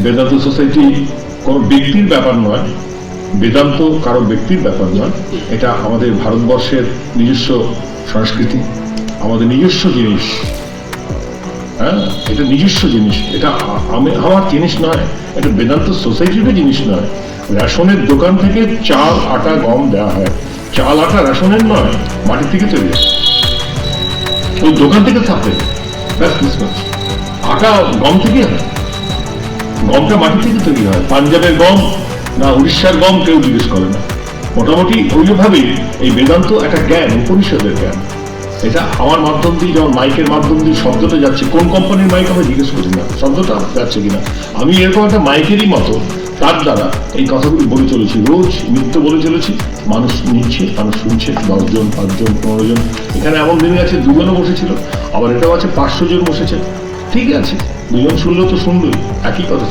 Vedanta society কোনো ব্যক্তির ব্যাপার নয়, বেদান্ত কারো ব্যক্তির ব্যাপার নয়, এটা আমাদের ভারতবর্ষের নিজস্ব সংস্কৃতি, আমাদের নিজস্ব জিনিস। হ্যাঁ, এটা নিজস্ব জিনিস, এটা আমার জিনিস নয়, এটা বেদান্ত সোসাইটির জিনিস নয়। রেশনের দোকান থেকে চাল আটা গম দেওয়া হয়, চাল আটা রেশনের নয়, মাটি থেকে তৈরি হয়, ওই দোকান থেকে থাকে। আটা গম থেকে হয়, গমটা মাটি থেকে তৈরি হয়। পাঞ্জাবের গম না উড়িষ্যার গম কেউ জিজ্ঞেস করে না। মোটামুটি ওইভাবেই এই বেদান্ত একটা জ্ঞান, উপনিষদের জ্ঞান। এটা আমার মাধ্যম দিয়ে, যেমন মাইকের মাধ্যম দিয়ে শব্দটা যাচ্ছে, কোন কোম্পানির মাইক আমি জিজ্ঞেস করি না, শব্দটা যাচ্ছে কিনা। আমি এরকম একটা মাইকেরই মতো তার দ্বারা এই কথাগুলি বলে চলেছি, রোজ নিত্য বলে চলেছি। মানুষ নিচ্ছে, মানুষ শুনছে, 10 জন 5 জন 15 জন। এখানে এমন দিন আছে 2 জনও বসেছিল, আবার এটাও আছে 500 জন বসেছে। ঠিক আছে, 2 জন শুনলেও তো শুনলই, একই কথা।